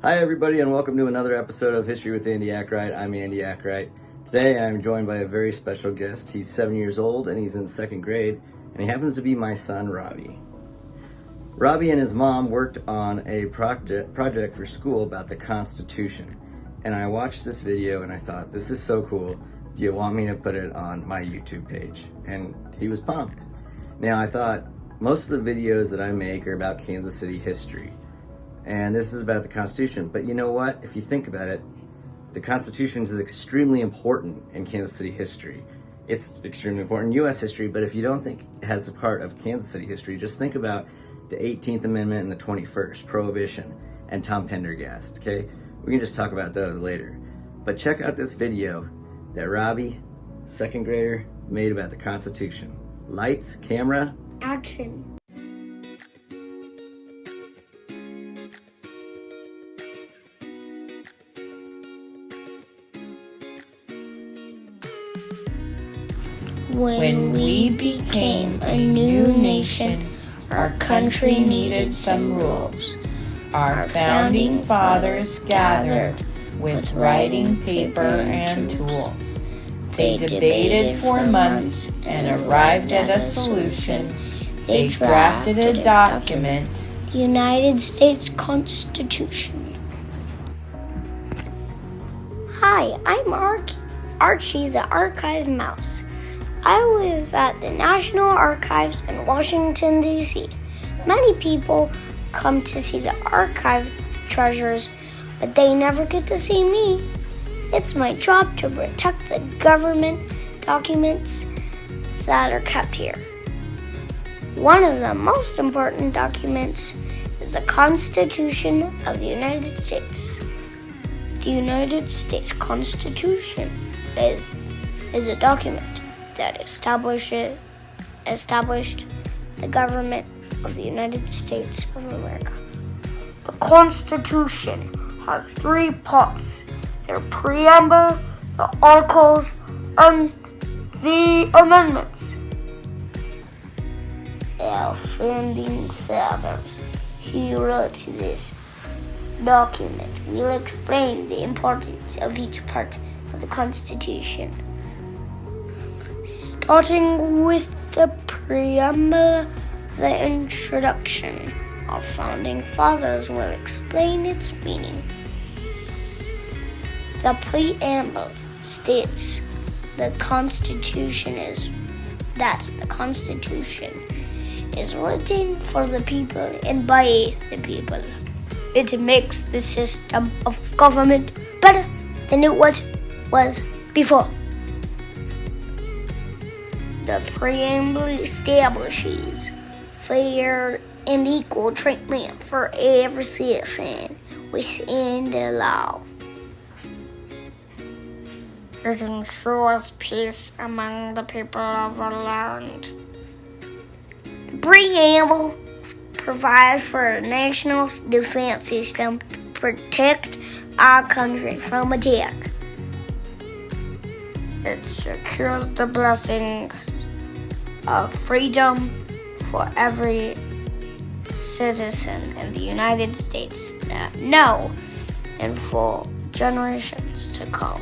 Hi everybody and welcome to another episode of History with Andy Akright. I'm Andy Akright. Today I'm joined by a very special guest. He's 7 years old and he's in second grade, and he happens to be my son Robbie. Robbie and his mom worked on a project for school about the Constitution, and I watched this video and I thought, this is so cool. Do you want me to put it on my YouTube page? And he was pumped. Now I thought, most of the videos that I make are about Kansas City history, and this is about the Constitution. But you know what? If you think about it, the Constitution is extremely important in Kansas City history. It's extremely important in U.S. history, but if you don't think it has a part of Kansas City history, just think about the 18th Amendment and the 21st, Prohibition, and Tom Pendergast, okay? We can just talk about those later. But check out this video that Robbie, second grader, made about the Constitution. Lights, camera, action. When we became a new nation, our country needed some rules. Our founding fathers gathered with writing paper and tools. They debated for months and arrived at a solution. They drafted a document, the United States Constitution. Hi, I'm Archie the Archive Mouse. I live at the National Archives in Washington, D.C. Many people come to see the archive treasures, but they never get to see me. It's my job to protect the government documents that are kept here. One of the most important documents is the Constitution of the United States. The United States Constitution is a document that established the government of the United States of America. The Constitution has three parts: the preamble, the articles, and the amendments. Our founding fathers who wrote this document will explain the importance of each part of the Constitution. Starting with the preamble, the introduction, our founding fathers will explain its meaning. The preamble states the Constitution is written for the people and by the people. It makes the system of government better than it was before. The preamble establishes fair and equal treatment for every citizen within the law. It ensures peace among the people of our land. The preamble provides for a national defense system to protect our country from attack. It secures the blessings of freedom for every citizen in the United States now and for generations to come.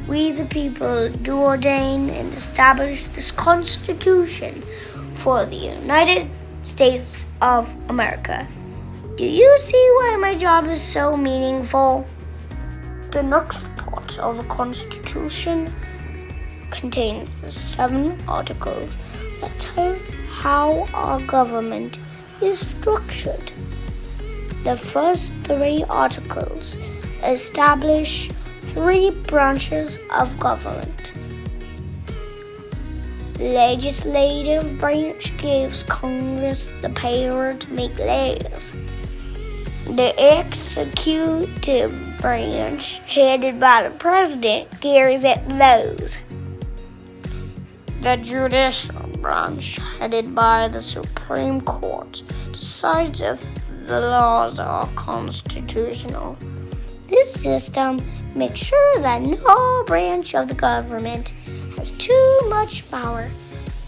We the people do ordain and establish this Constitution for the United States of America. Do you see why my job is so meaningful? The next part of the Constitution contains the 7 articles that tell how our government is structured. The first 3 articles establish 3 branches of government. The legislative branch gives Congress the power to make laws. The executive branch, headed by the president, carries out laws. The judicial branch, headed by the Supreme Court, decides if the laws are constitutional. This system makes sure that no branch of the government has too much power.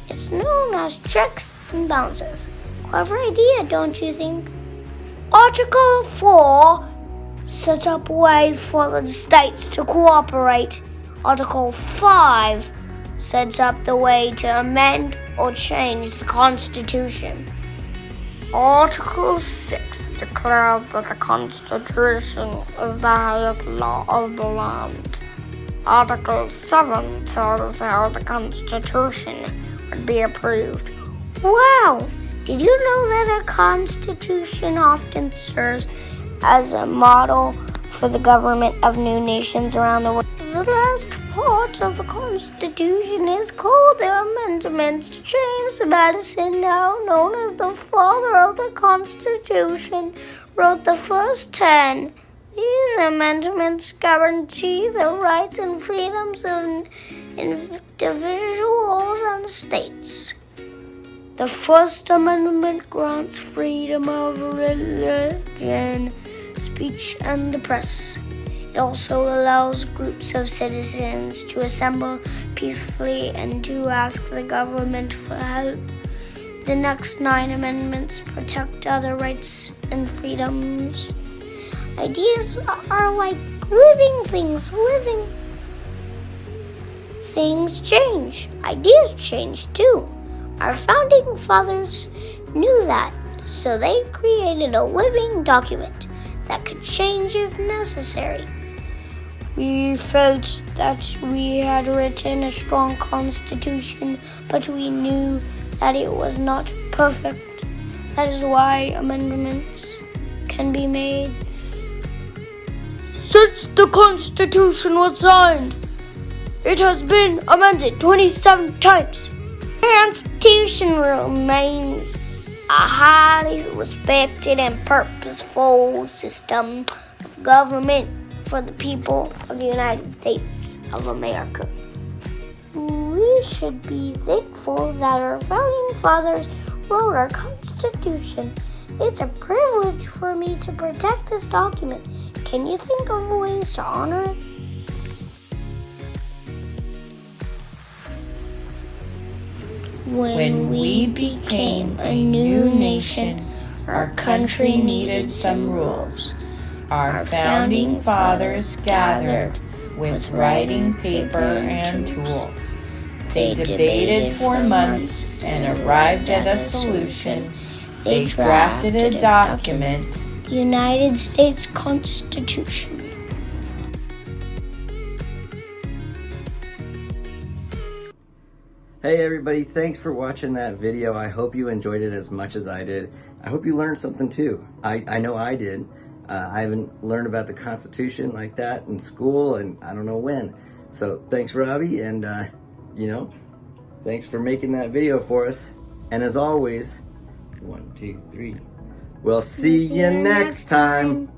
It's known as checks and balances. Clever idea, don't you think? Article 4 sets up ways for the states to cooperate. Article 5 sets up the way to amend or change the Constitution. Article 6 declares that the Constitution is the highest law of the land. Article 7 tells us how the Constitution would be approved. Wow! Did you know that a Constitution often serves as a model for the government of new nations around the world? The last part of the Constitution is called the Amendments. James Madison, now known as the father of the Constitution, wrote the first 10. These amendments guarantee the rights and freedoms of individuals and states. The First Amendment grants freedom of religion, speech, and the press. It also allows groups of citizens to assemble peacefully and to ask the government for help. The next 9 amendments protect other rights and freedoms. Ideas are like living things. Living things change. Ideas change too. Our founding fathers knew that, so they created a living document that could change if necessary. We felt that we had written a strong constitution, but we knew that it was not perfect. That is why amendments can be made. Since the Constitution was signed, it has been amended 27 times. The Constitution remains a highly respected and purposeful system of government for the people of the United States of America. We should be thankful that our founding fathers wrote our Constitution. It's a privilege for me to protect this document. Can you think of ways to honor it? When we became a new nation, our country needed some rules. Our founding fathers gathered with writing paper and tools. They debated for months and arrived at a solution. They drafted a document, the United States Constitution. Hey everybody, thanks for watching that video. I hope you enjoyed it as much as I did. I hope you learned something too. I know I did. I haven't learned about the Constitution like that in school, and I don't know when. So thanks, Robbie, and thanks for making that video for us. And as always, 1, 2, 3. We'll see you next time.